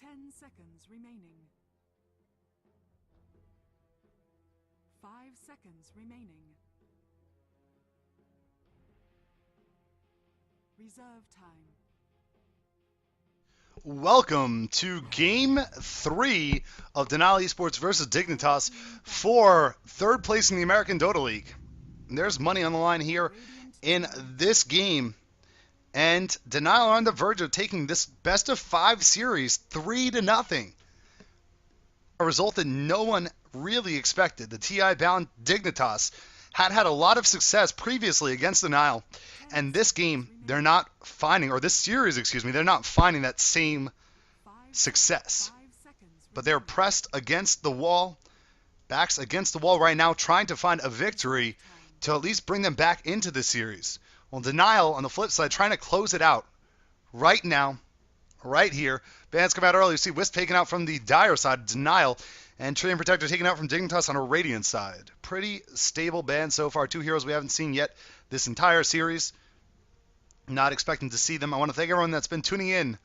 10 seconds remaining. 5 seconds remaining. Reserve time. Welcome to Game 3 of Denali Esports versus Dignitas for third place in the American Dota League. And there's money on the line here in this game. And Denial are on the verge of taking this best of 5 series 3-0. A result that no one really expected. The TI-bound Dignitas had a lot of success previously against Denial. And this game, they're not finding, or this series, they're not finding that same success. But they're pressed against the wall, backs against the wall right now, trying to find a victory to at least bring them back into the series. Well, Denial, on the flip side, trying to close it out right now, right here. Bans come out early. You see Wisp taken out from the Dire side, Denial, and Tree and Protector taken out from Dignitas on a Radiant side. Pretty stable ban so far. 2 heroes we haven't seen yet this entire series. Not expecting to see them. I want to thank everyone that's been tuning in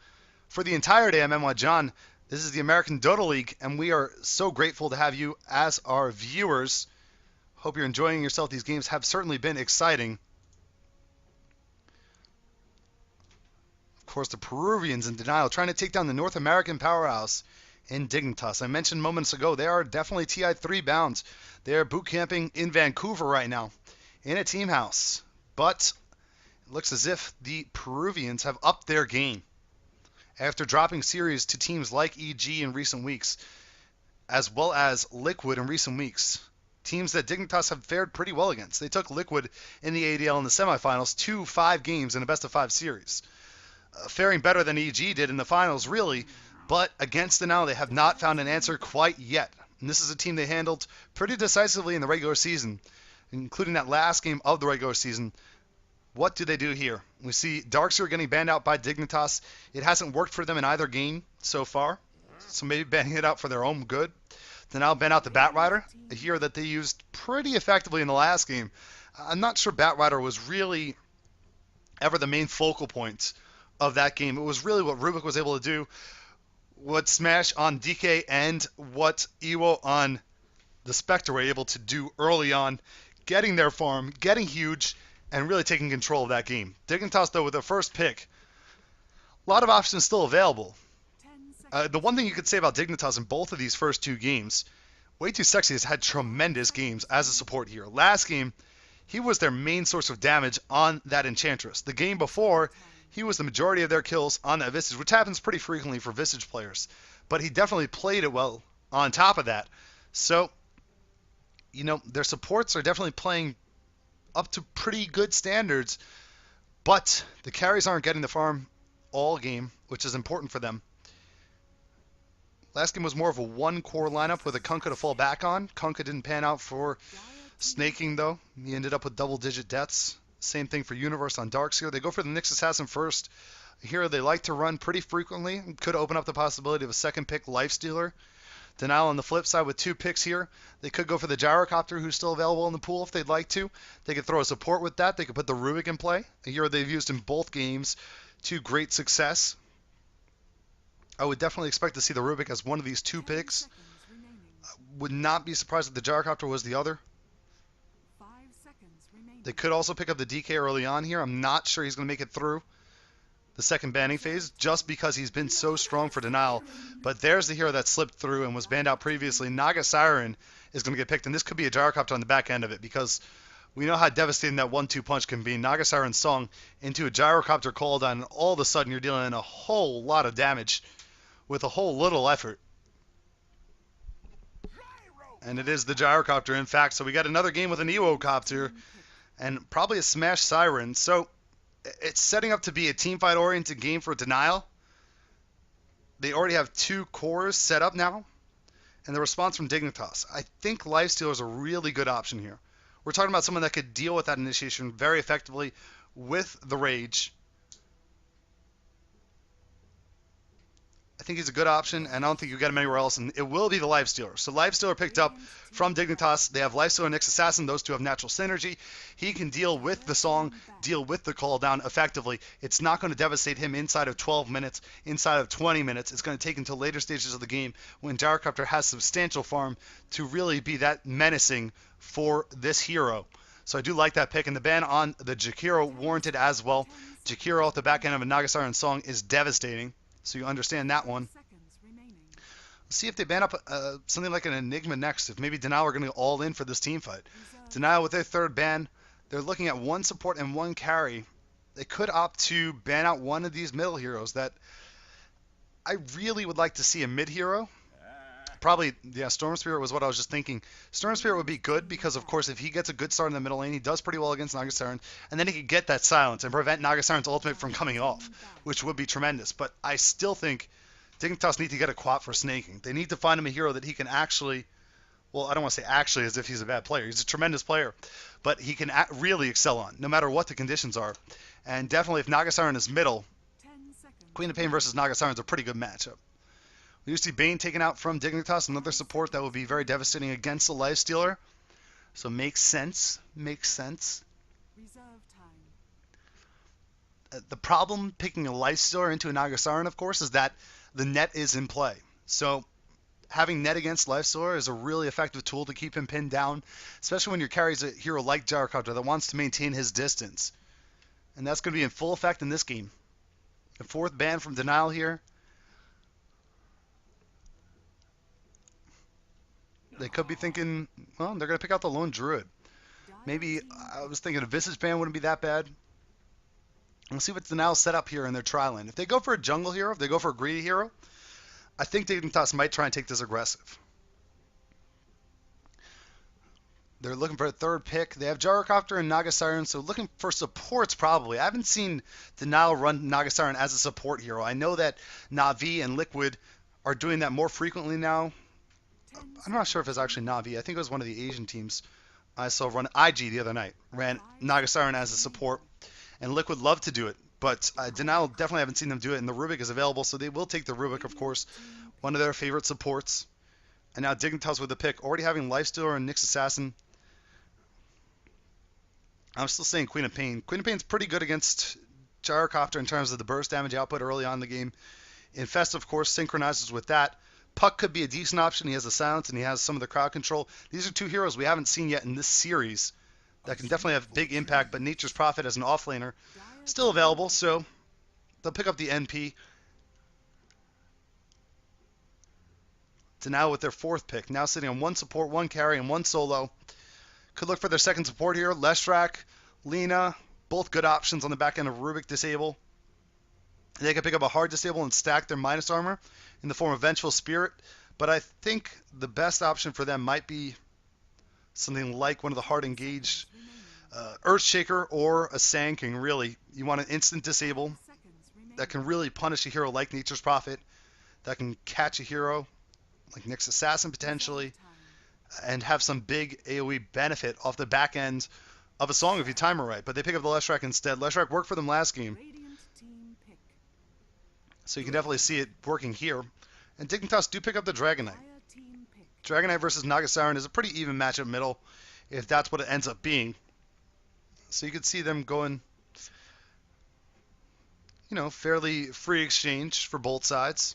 for the entire day. I'm MY John. This is the American Dota League, and we are so grateful to have you as our viewers. Hope you're enjoying yourself. These games have certainly been exciting. Of course, the Peruvians in Denial trying to take down the North American powerhouse in Dignitas. I mentioned moments ago, they are definitely TI3 bound. They are boot camping in Vancouver right now in a team house. But it looks as if the Peruvians have upped their game after dropping series to teams like EG in recent weeks, as well as Liquid in recent weeks. Teams that Dignitas have fared pretty well against. They took Liquid in the ADL in the semifinals, 2-5 games in a best-of-5 series. Faring better than EG did in the finals, really, but against Denial, they have not found an answer quite yet. And this is a team they handled pretty decisively in the regular season, including that last game of the regular season. What do they do here? We see Darkseer getting banned out by Dignitas. It hasn't worked for them in either game so far, so maybe banning it out for their own good. Denial ban out the Batrider, a hero that they used pretty effectively in the last game. I'm not sure Batrider was really ever the main focal point of that game. It was really what Rubik was able to do, what Smash on DK and what Ewo on the Spectre were able to do early on, getting their farm, getting huge, and really taking control of that game. Dignitas, though, with their first pick, a lot of options still available. The one thing you could say about Dignitas in both of these first 2 games, Way Too Sexy has had tremendous games as a support hero. Last game, he was their main source of damage on that Enchantress. The game before, he was the majority of their kills on that Visage, which happens pretty frequently for Visage players. But he definitely played it well on top of that. So, their supports are definitely playing up to pretty good standards. But the carries aren't getting the farm all game, which is important for them. Last game was more of a 1-core lineup with a Kunkka to fall back on. Kunkka didn't pan out for snaking, though. He ended up with double-digit deaths. Same thing for Universe on Darkseer. They go for the Nyx Assassin first. A hero they like to run pretty frequently. Could open up the possibility of a second pick, Lifestealer. Denial on the flip side with 2 picks here. They could go for the Gyrocopter, who's still available in the pool if they'd like to. They could throw a support with that. They could put the Rubik in play. A hero they've used in both games to great success. I would definitely expect to see the Rubik as one of these 2 picks. Would not be surprised if the Gyrocopter was the other. They could also pick up the DK early on here. I'm not sure he's going to make it through the second banning phase just because he's been so strong for Denial. But there's the hero that slipped through and was banned out previously. Naga Siren is going to get picked, and this could be a Gyrocopter on the back end of it because we know how devastating that 1-2 punch can be. Naga Siren Song into a Gyrocopter cooldown, and all of a sudden you're dealing in a whole lot of damage with a whole little effort. And it is the Gyrocopter, in fact. So we got another game with an Ewocopter and probably a Smash Siren. So it's setting up to be a teamfight-oriented game for Denial. They already have 2 cores set up now. And the response from Dignitas. I think Lifestealer is a really good option here. We're talking about someone that could deal with that initiation very effectively with the Rage. I think he's a good option, and I don't think you get him anywhere else, and it will be the Lifestealer. So Lifestealer picked up from Dignitas. They have Lifestealer and Nyx Assassin. Those two have natural synergy. He can deal with the song, deal with the call down effectively. It's not going to devastate him inside of 12 minutes, inside of 20 minutes. It's going to take until later stages of the game when Gyrocopter has substantial farm to really be that menacing for this hero. So I do like that pick, and the ban on the Jakiro warranted as well. Jakiro at the back end of a Nagasiren song is devastating. So you understand that one. Let's see if they ban up something like an Enigma next. If maybe Denial are going to go all in for this team fight. Denial with their third ban, they're looking at one support and one carry. They could opt to ban out one of these middle heroes that I really would like to see a mid hero. Probably, yeah, Storm Spirit was what I was just thinking. Storm Spirit would be good because, of course, if he gets a good start in the middle lane, he does pretty well against Nagasiren, and then he could get that silence and prevent Nagasiren's ultimate from coming off, which would be tremendous. But I still think Dignitas need to get a quap for snaking. They need to find him a hero that he can actually, well, I don't want to say actually as if he's a bad player. He's a tremendous player, but he can really excel on, no matter what the conditions are. And definitely if Nagasiren is middle, Queen of Pain versus Nagasiren is a pretty good matchup. We used to see Bane taken out from Dignitas, another support that would be very devastating against the Lifestealer. So makes sense. Makes sense. The problem picking a Lifestealer into a Nagasiren, of course, is that the net is in play. So having net against Lifestealer is a really effective tool to keep him pinned down, especially when your carry's a hero like Gyrocopter that wants to maintain his distance. And that's going to be in full effect in this game. The fourth ban from Denial here. They could be thinking, well, they're going to pick out the lone druid. Maybe, I was thinking a Visage ban wouldn't be that bad. We'll see what Denial set up here in their trial lane. If they go for a jungle hero, if they go for a greedy hero, I think Dignitas might try and take this aggressive. They're looking for a third pick. They have Gyrocopter and Nagasiren, so looking for supports probably. I haven't seen Denial run Nagasiren as a support hero. I know that Na'Vi and Liquid are doing that more frequently now. I'm not sure if it's actually Na'Vi. I think it was one of the Asian teams I saw run IG the other night. Ran Nagasiren as a support, and Liquid loved to do it. But Denial definitely haven't seen them do it, and the Rubik is available, so they will take the Rubik, of course, one of their favorite supports. And now Dignitas with the pick, already having Lifestealer and Nyx Assassin. I'm still saying Queen of Pain. Queen of Pain's pretty good against Gyrocopter in terms of the burst damage output early on in the game. Infest, of course, synchronizes with that. Puck could be a decent option. He has the silence and he has some of the crowd control. These are two heroes we haven't seen yet in this series that can definitely have big impact, but Nature's Prophet as an offlaner still available, so they'll pick up the NP. Denial with their fourth pick, now sitting on one support, one carry, and one solo. Could look for their second support here. Leshrac, Lina, both good options on the back end of Rubik Disable. They can pick up a hard disable and stack their minus armor in the form of Vengeful Spirit, but I think the best option for them might be something like one of the hard engaged Earthshaker or a Sand King, really. You want an instant disable that can really punish a hero like Nature's Prophet, that can catch a hero like Nyx Assassin potentially, and have some big AoE benefit off the back end of a song if you time it right. But they pick up the Leshrac instead. Leshrac worked for them last game, so you can definitely see it working here. And Dignitas do pick up the Dragon Knight. Dragon Knight versus Nagasiren is a pretty even matchup middle, if that's what it ends up being. So you can see them going, fairly free exchange for both sides.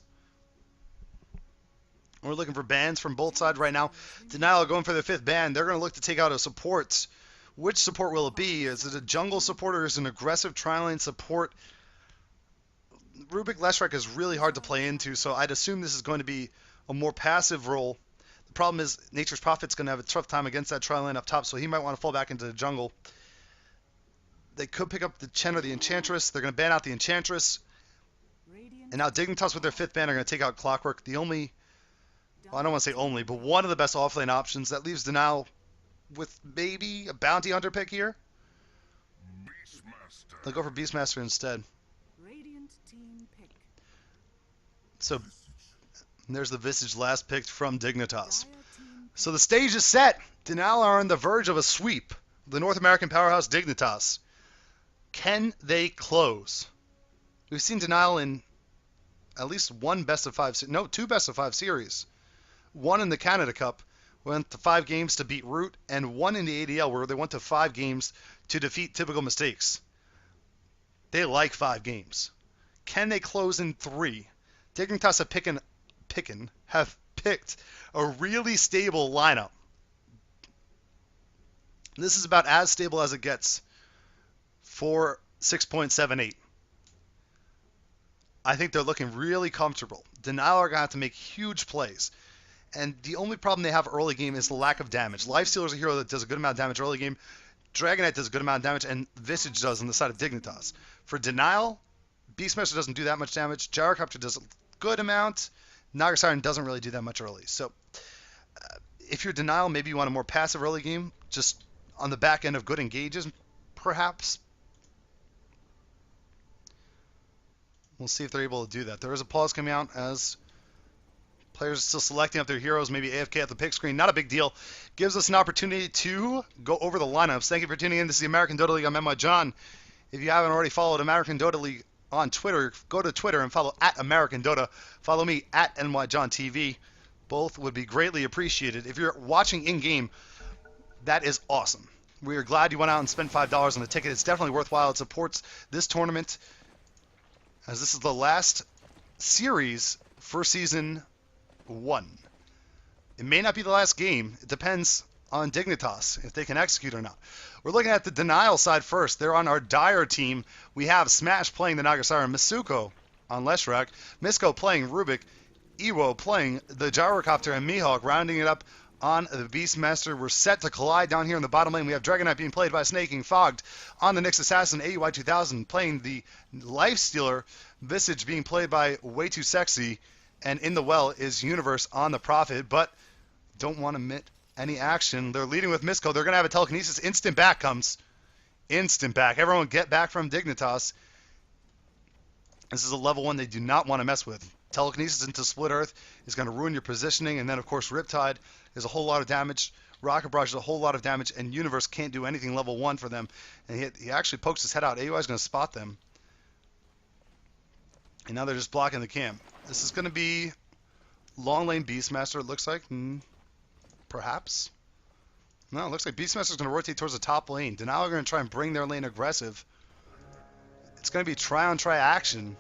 We're looking for bans from both sides right now. Denial going for their fifth ban. They're going to look to take out a support. Which support will it be? Is it a jungle support or is it an aggressive tri-lane support? Rubik Leshrac is really hard to play into, so I'd assume this is going to be a more passive role. The problem is Nature's Prophet's going to have a tough time against that tri-lane up top, so he might want to fall back into the jungle. They could pick up the Chen or the Enchantress. They're going to ban out the Enchantress. And now Dignitas with their fifth ban are going to take out Clockwork. The only, well, I don't want to say only, but one of the best offlane options. That leaves Denial with maybe a Bounty Hunter pick here. They'll go for Beastmaster instead. So there's the Visage last picked from Dignitas. So the stage is set. Denial are on the verge of a sweep. The North American powerhouse Dignitas. Can they close? We've seen Denial in at least one best of five, no, two best of five series. One in the Canada Cup, went to 5 games to beat Root, and one in the ADL where they went to 5 games to defeat Typical Mistakes. They like 5 games. Can they close in 3? Dignitas have picked a really stable lineup. This is about as stable as it gets for 6.78. I think they're looking really comfortable. Denial are going to have to make huge plays. And the only problem they have early game is the lack of damage. Lifestealer is a hero that does a good amount of damage early game. Dragonite does a good amount of damage, and Visage does on the side of Dignitas. For Denial, Beastmaster doesn't do that much damage. Gyrocopter does a good amount. Naga Siren doesn't really do that much early. So if you're Denial, maybe you want a more passive early game, just on the back end of good engages, perhaps. We'll see if they're able to do that. There is a pause coming out as players are still selecting up their heroes, maybe AFK at the pick screen. Not a big deal. Gives us an opportunity to go over the lineups. Thank you for tuning in. This is the American Dota League. I'm Emma John. If you haven't already followed American Dota League on Twitter, go to Twitter and follow at American Dota. Follow me at NYJohnTV. Both would be greatly appreciated. If you're watching in-game, that is awesome. We are glad you went out and spent $5 on the ticket. It's definitely worthwhile. It supports this tournament, as this is the last series for Season 1. It may not be the last game. It depends on Dignitas, if they can execute or not. We're looking at the Denial side first. They're on our Dire team. We have Smash playing the Naga Siren, Misuko on Leshrac, Misko playing Rubik, Iwo playing the Gyrocopter, and Mihawk rounding it up on the Beastmaster. We're set to collide down here in the bottom lane. We have Dragonite being played by Snaking, Fogged on the Nyx Assassin, AUY2000 playing the Lifestealer, Visage being played by Way Too Sexy, and in the well is Universe on the Prophet, but don't want to admit any action. They're leading with Misko. They're going to have a telekinesis. Instant back comes. Instant back. Everyone get back from Dignitas. This is a level 1 they do not want to mess with. Telekinesis into Split Earth is going to ruin your positioning, and then of course Riptide is a whole lot of damage. Rocket Barrage is a whole lot of damage, and Universe can't do anything level 1 for them. And he actually pokes his head out. AUI is going to spot them. And now they're just blocking the camp. This is going to be long lane Beastmaster, it looks like. Perhaps. No, it looks like Beastmaster's going to rotate towards the top lane. Denial are going to try and bring their lane aggressive. It's going to be try-on-try action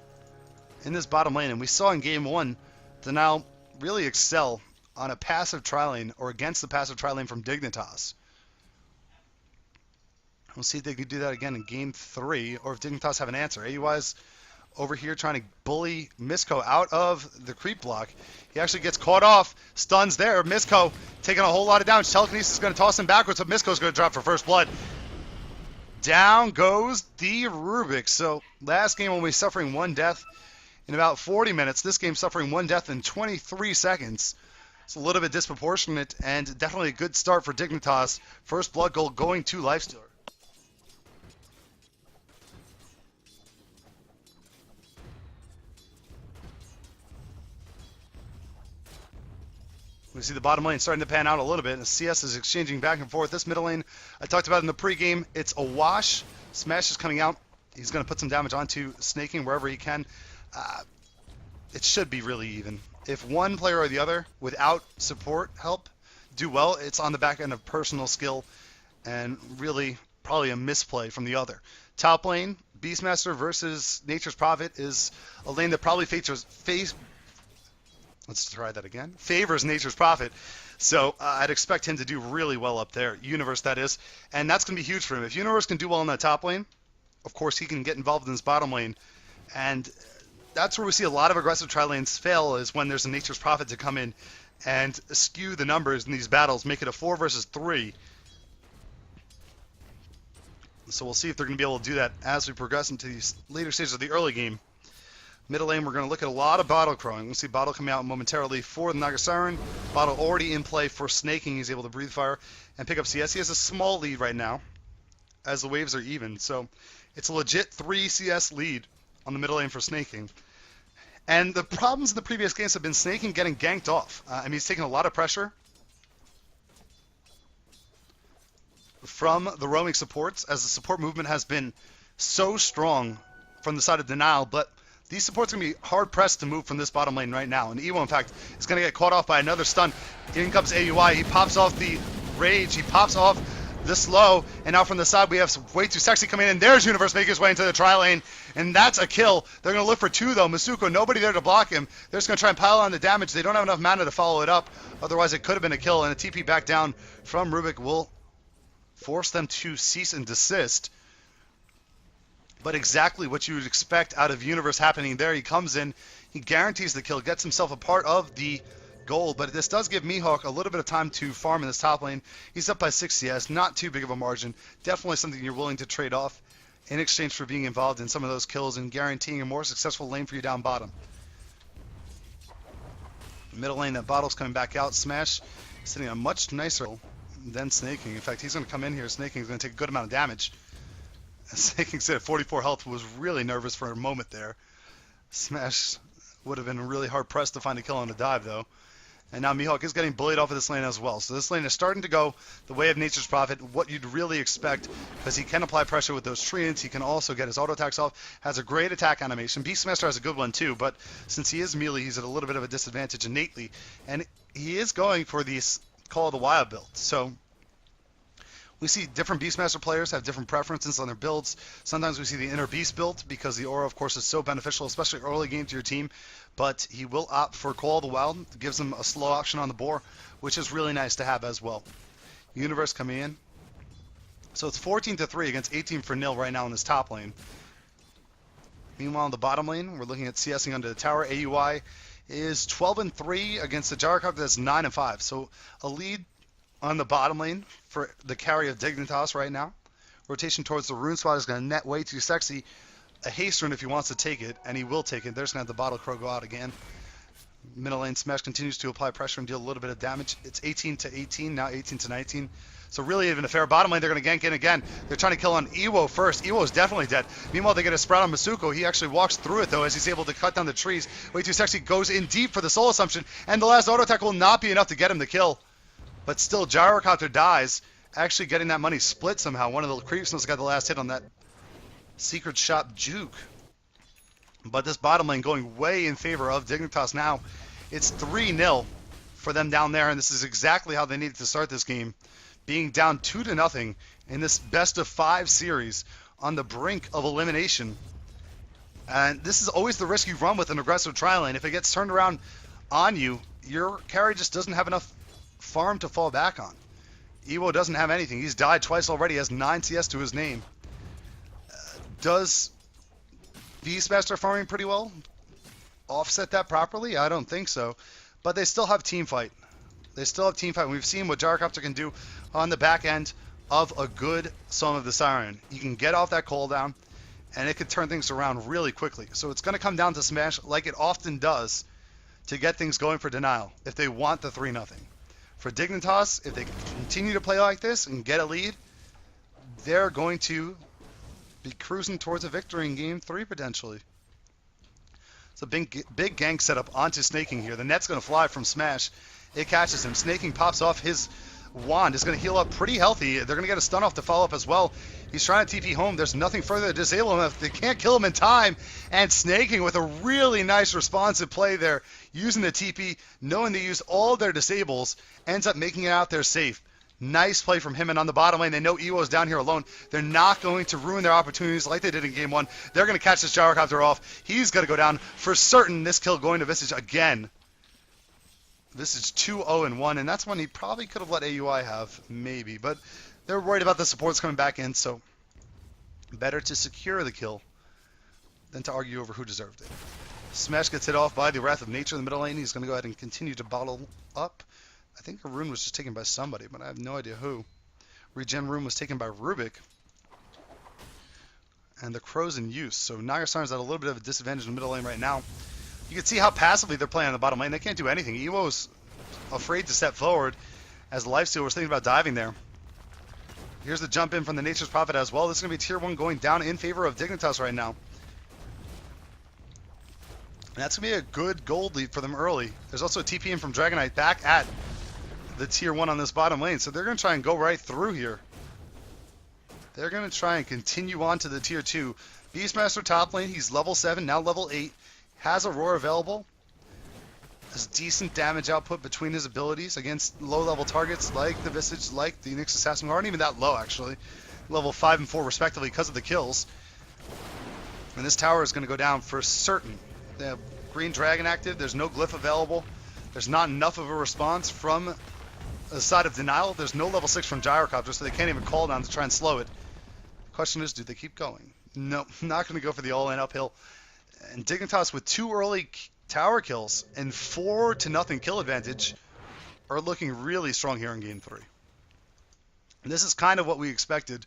in this bottom lane. And we saw in Game 1, Denial really excel on a passive tri-lane or against the passive tri-lane from Dignitas. We'll see if they can do that again in Game 3, or if Dignitas have an answer. AUI's over here trying to bully Misko out of the creep block. He actually gets caught off. Stuns there. Misko taking a whole lot of damage. Telekinesis is going to toss him backwards, but Misko's going to drop for first blood. Down goes the Rubik. So last game when we were suffering 1 death in about 40 minutes, this game suffering 1 death in 23 seconds. It's a little bit disproportionate and definitely a good start for Dignitas. First blood goal going to Lifestealer. We see the bottom lane starting to pan out a little bit. The CS is exchanging back and forth. This middle lane, I talked about in the pregame, it's a wash. Smash is coming out. He's going to put some damage onto Snaking wherever he can. It should be really even. If one player or the other, without support help, do well, it's on the back end of personal skill and really probably a misplay from the other. Top lane, Beastmaster versus Nature's Prophet is a lane that probably let's try that again. Favors Nature's Prophet. So I'd expect him to do really well up there. Universe, that is. And that's going to be huge for him. If Universe can do well in that top lane, of course he can get involved in this bottom lane. And that's where we see a lot of aggressive tri-lanes fail, is when there's a Nature's Prophet to come in and skew the numbers in these battles, make it a 4 versus 3. So we'll see if they're going to be able to do that as we progress into these later stages of the early game. Middle lane, we're going to look at a lot of Bottle crowing. We'll see Bottle coming out momentarily for the Naga Siren. Bottle already in play for Snaking. He's able to breathe fire and pick up CS. He has a small lead right now as the waves are even. So it's a legit 3 CS lead on the middle lane for Snaking. And the problems in the previous games have been Snaking getting ganked off. He's taking a lot of pressure from the roaming supports, as the support movement has been so strong from the side of Denial, but These supports are going to be hard-pressed to move from this bottom lane right now. And Evo, in fact, is going to get caught off by another stun. In comes AUI. He pops off the Rage. He pops off the Slow. And now from the side, we have Way Too Sexy coming in. There's Universe making his way into the tri lane. And that's a kill. They're going to look for 2, though. Masuko, nobody there to block him. They're just going to try and pile on the damage. They don't have enough mana to follow it up. Otherwise, it could have been a kill. And a TP back down from Rubik will force them to cease and desist. But exactly what you would expect out of Universe happening there. He comes in, he guarantees the kill, gets himself a part of the gold. But this does give Mihawk a little bit of time to farm in this top lane. He's up by 6 CS, not too big of a margin. Definitely something you're willing to trade off in exchange for being involved in some of those kills and guaranteeing a more successful lane for you down bottom. Middle lane, that bottle's coming back out. Smash sitting a much nicer than Snaking. In fact, he's going to come in here. Snaking is going to take a good amount of damage. Snaking said 44 health, was really nervous for a moment there. Smash would have been really hard pressed to find a kill on a dive though. And now Mihawk is getting bullied off of this lane as well. So this lane is starting to go the way of Nature's Prophet, what you'd really expect, because he can apply pressure with those treants. He can also get his auto attacks off, has a great attack animation. Beastmaster has a good one too, but since he is melee, he's at a little bit of a disadvantage innately. And he is going for these Call of the Wild build. So we see different Beastmaster players have different preferences on their builds. Sometimes we see the Inner Beast build because the aura, of course, is so beneficial, especially early game to your team. But he will opt for Call of the Wild. It gives him a slow option on the board, which is really nice to have as well. Universe coming in. So it's 14-3 against 18-0 right now in this top lane. Meanwhile, in the bottom lane, we're looking at CSing under the tower. AUI is 12-3 against the Gyrocopter that's 9-5. So a lead on the bottom lane for the carry of Dignitas right now. Rotation towards the rune spot is going to net Way Too Sexy a haste rune if he wants to take it, and he will take it. They're just going to have the Bottle Crow go out again. Middle lane Smash continues to apply pressure and deal a little bit of damage. It's 18-18, now 18-19. So really even a fair. Bottom lane, they're going to gank in again. They're trying to kill on Ewo first. Ewo is definitely dead. Meanwhile, they get a sprout on Masuko. He actually walks through it, though, as he's able to cut down the trees. Way Too Sexy goes in deep for the soul assumption, and the last auto attack will not be enough to get him the kill. But still, Gyrocopter dies, actually getting that money split somehow. One of the creeps must have got the last hit on that secret shop juke. But this bottom lane going way in favor of Dignitas now. It's 3-0 for them down there, and this is exactly how they needed to start this game. Being down 2-0 in this best-of-5 series on the brink of elimination. And this is always the risk you run with an aggressive tri lane. If it gets turned around on you, your carry just doesn't have enough farm to fall back on. Ewo doesn't have anything. He's died twice already. He has 9 CS to his name. Does Beastmaster farming pretty well offset that properly? I don't think so. But they still have team fight. They still have team fight. We've seen what Gyrocopter can do on the back end of a good Song of the Siren. He can get off that cooldown, and it could turn things around really quickly. So it's going to come down to Smash, like it often does, to get things going for Denial, if they want the 3-0. For Dignitas, if they continue to play like this and get a lead, they're going to be cruising towards a victory in Game 3, potentially. It's a big gank setup onto Snaking here. The net's going to fly from Smash. It catches him. Snaking pops off his wand. Is going to heal up pretty healthy. They're going to get a stun off to follow up as well. He's trying to TP home. There's nothing further to disable him if they can't kill him in time. And Snaking with a really nice responsive play there, using the TP, knowing they use all their disables, ends up making it out there safe. Nice play from him, and on the bottom lane, they know Ewo's down here alone. They're not going to ruin their opportunities like they did in Game 1. They're going to catch this Gyrocopter off. He's going to go down for certain. This kill going to Visage again. Visage 2-0-1, and that's one he probably could have let AUI have, maybe. But they're worried about the supports coming back in, so better to secure the kill than to argue over who deserved it. Smash gets hit off by the Wrath of Nature in the middle lane. He's going to go ahead and continue to bottle up. I think a rune was just taken by somebody, but I have no idea who. Regen rune was taken by Rubik. And the Crow's in use. So Nagasarn's at a little bit of a disadvantage in the middle lane right now. You can see how passively they're playing on the bottom lane. They can't do anything. Ewo's afraid to step forward as Lifesteal was thinking about diving there. Here's the jump in from the Nature's Prophet as well. This is going to be Tier 1 going down in favor of Dignitas right now. And that's going to be a good gold lead for them early. There's also a TP in from Dragonite back at the Tier 1 on this bottom lane. So they're going to try and go right through here. They're going to try and continue on to the Tier 2. Beastmaster top lane, he's level 7, now level 8. Has Aurora available. Has decent damage output between his abilities against low-level targets like the Visage, like the Nyx Assassin, who aren't even that low, actually. Level 5 and 4, respectively, because of the kills. And this tower is going to go down for certain. They have Green Dragon active. There's no glyph available. There's not enough of a response from the side of Denial. There's no level 6 from Gyrocopter, so they can't even call down to try and slow it. The question is, do they keep going? No, not going to go for the all-in uphill. And Dignitas with 2 early tower kills and 4-0 kill advantage are looking really strong here in Game 3. And this is kind of what we expected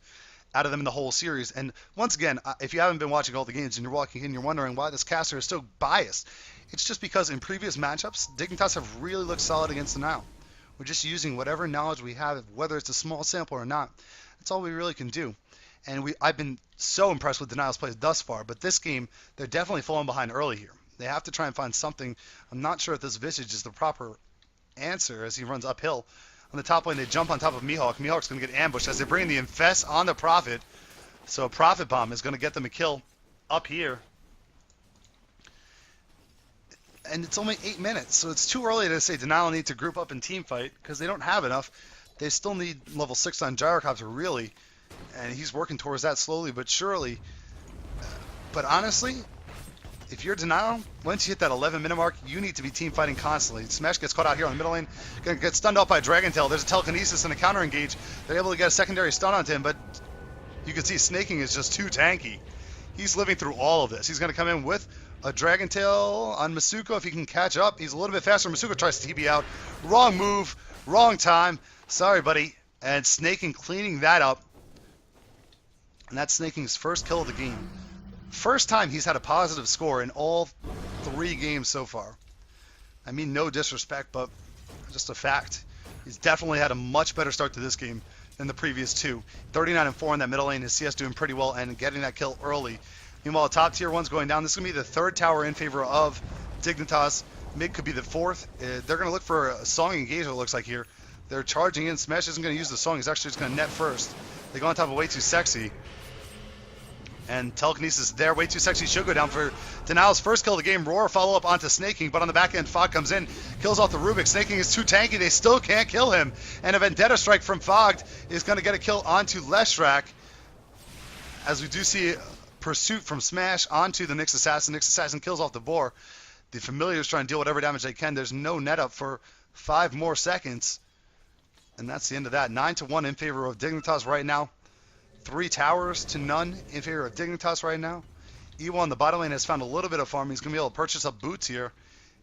out of them in the whole series. And once again, if you haven't been watching all the games and you're walking in, you're wondering why this caster is so biased. It's just because in previous matchups, Dignitas have really looked solid against Denial. We're just using whatever knowledge we have, whether it's a small sample or not. That's all we really can do. And I've been so impressed with Denial's plays thus far, but this game, they're definitely falling behind early here. They have to try and find something. I'm not sure if this Visage is the proper answer as he runs uphill. On the top lane, they jump on top of Mihawk. Mihawk's going to get ambushed as they bring the Infest on the Prophet. So a Prophet Bomb is going to get them a kill up here. And it's only 8 minutes, so it's too early to say Denial need to group up and team fight because they don't have enough. They still need level 6 on Gyrocopter, really. And he's working towards that slowly but surely. But honestly, if you're Denial, once you hit that 11-minute mark, you need to be team fighting constantly. Smash gets caught out here on the middle lane. Gonna get stunned off by Dragon Tail. There's a telekinesis and a counter engage. They're able to get a secondary stun onto him, but you can see Snaking is just too tanky. He's living through all of this. He's gonna come in with a Dragon Tail on Masuko if he can catch up. He's a little bit faster. Masuko tries to TB out. Wrong move, wrong time. Sorry, buddy. And Snaking cleaning that up. And that's Snaking's first kill of the game. First time he's had a positive score in all 3 games so far. I mean, no disrespect, but just a fact. He's definitely had a much better start to this game than the previous 2. 39 and 4 in that middle lane. His CS doing pretty well and getting that kill early. Meanwhile, top tier 1's going down. This is going to be the 3rd tower in favor of Dignitas. Mid could be the 4th. They're going to look for a Song engagement, it looks like here. They're charging in. Smash isn't going to use the Song. He's actually just going to net first. They go on top of Way Too Sexy. And telekinesis there, Way Too Sexy should go down for Denial's first kill of the game. Roar follow up onto Snaking, but on the back end, Fog comes in, kills off the Rubik. Snaking is too tanky, they still can't kill him. And a Vendetta Strike from Fogged is going to get a kill onto Leshrak. As we do see pursuit from Smash onto the Nyx Assassin. Nyx Assassin kills off the Boar. The Familiars trying to deal whatever damage they can. There's no net up for 5 more seconds. And that's the end of that. 9-1 in favor of Dignitas right now. 3 towers to none in favor of Dignitas right now. Ewa on the bottom lane has found a little bit of farm. He's going to be able to purchase up boots here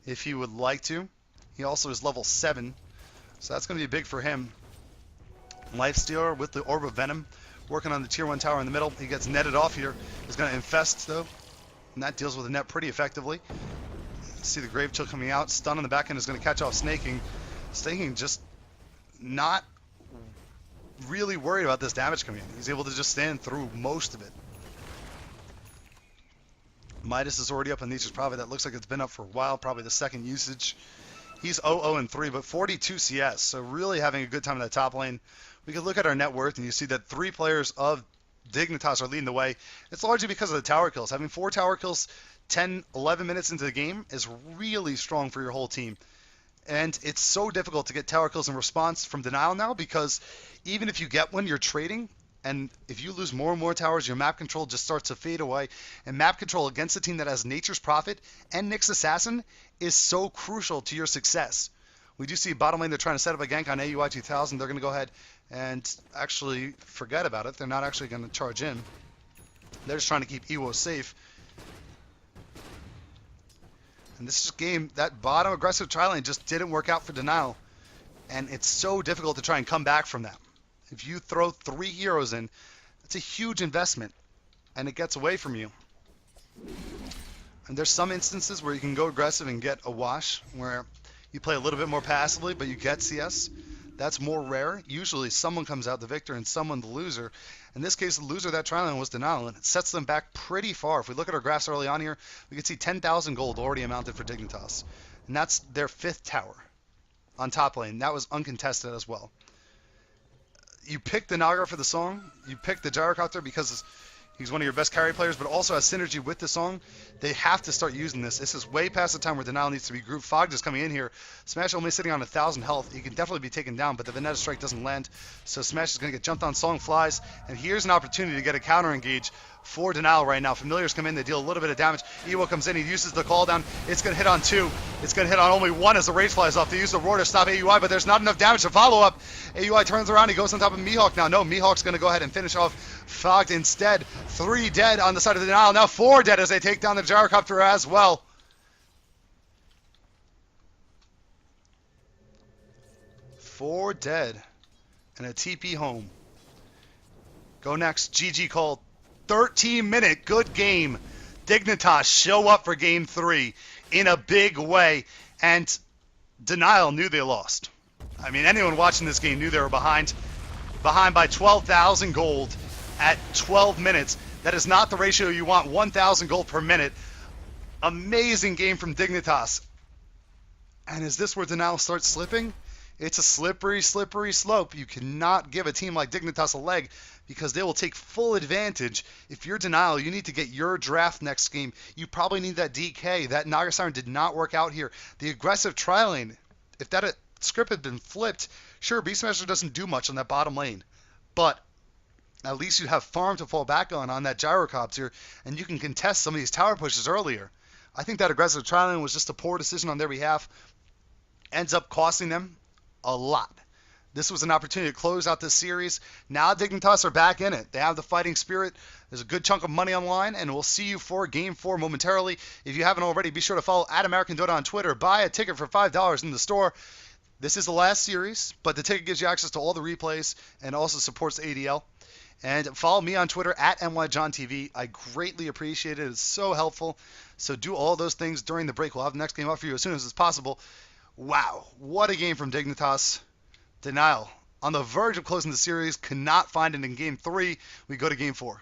if he would like to. He also is level 7, so that's going to be big for him. Lifestealer with the Orb of Venom working on the tier 1 tower in the middle. He gets netted off here. He's going to infest, though, and that deals with the net pretty effectively. See the Grave Chill coming out. Stun on the back end is going to catch off Snaking. Snaking just not really worried about this damage coming in. He's able to just stand through most of it. Midas is already up on Nature's Prophet. That looks like it's been up for a while, probably the 2nd usage. He's 0-0-3, but 42 CS, so really having a good time in that top lane. We can look at our net worth, and you see that 3 players of Dignitas are leading the way. It's largely because of the tower kills. Having 4 tower kills 10, 11 minutes into the game is really strong for your whole team. And it's so difficult to get tower kills in response from Denial now because even if you get one, you're trading. And if you lose more and more towers, your map control just starts to fade away. And map control against a team that has Nature's Prophet and Nyx Assassin is so crucial to your success. We do see bottom lane, they're trying to set up a gank on AUI 2000. They're going to go ahead and actually forget about it. They're not actually going to charge in. They're just trying to keep Ewo safe. And this game, that bottom aggressive tri lane just didn't work out for Denial. And it's so difficult to try and come back from that. If you throw 3 heroes in, it's a huge investment. And it gets away from you. And there's some instances where you can go aggressive and get a wash, where you play a little bit more passively, but you get CS. That's more rare. Usually someone comes out the victor and someone the loser. In this case, the loser of that tri lane was Denial, and it sets them back pretty far. If we look at our graphs early on here, we can see 10,000 gold already amounted for Dignitas. And that's their 5th tower on top lane. That was uncontested as well. You picked the Naga for the song. You picked the Gyrocopter because He's one of your best carry players, but also has synergy with the song. They have to start using this. This is way past the time where Denial needs to be grouped. Fog just coming in here. Smash only sitting on 1,000 health. He can definitely be taken down, but the Vendetta Strike doesn't land. So Smash is going to get jumped on. Song flies, and here's an opportunity to get a counter engage for Denial right now. Familiars come in. They deal a little bit of damage. Ewo comes in. He uses the call down. It's going to hit on 2. It's going to hit on only 1 as the Rage flies off. They use the Roar to stop AUI, but there's not enough damage to follow up. AUI turns around. He goes on top of Mihawk now. No, Mihawk's going to go ahead and finish off Fogged instead. 3 dead on the side of the Denial. Now 4 dead as they take down the Gyrocopter as well. Four dead and a TP home. Go next. GG called. 13-minute good game. Dignitas show up for game 3 in a big way. And Denial knew they lost. I mean, anyone watching this game knew they were behind by 12,000 gold at 12 minutes. That is not the ratio you want. 1,000 gold per minute. Amazing game from Dignitas. And is this where Denial starts slipping? It's a slippery, slippery slope. You cannot give a team like Dignitas a leg because they will take full advantage. If you're Denial, you need to get your draft next game. You probably need that DK. That Naga Siren did not work out here. The aggressive tri-lane, if that script had been flipped, sure, Beastmaster doesn't do much on that bottom lane. But at least you have farm to fall back on that Gyrocopter, and you can contest some of these tower pushes earlier. I think that aggressive tri-lane was just a poor decision on their behalf. Ends up costing them a lot. This was an opportunity to close out this series. Now Dignitas are back in it. They have the fighting spirit. There's a good chunk of money on the line, and we'll see you for Game 4 momentarily. If you haven't already, be sure to follow @AmericanDota on Twitter. Buy a ticket for $5 in the store. This is the last series, but the ticket gives you access to all the replays and also supports the ADL. And follow me on Twitter @NYJohnTV. I greatly appreciate it. It's so helpful. So do all those things during the break. We'll have the next game up for you as soon as it's possible. Wow, what a game from Dignitas. Denial, on the verge of closing the series, cannot find it in Game 3. We go to Game 4.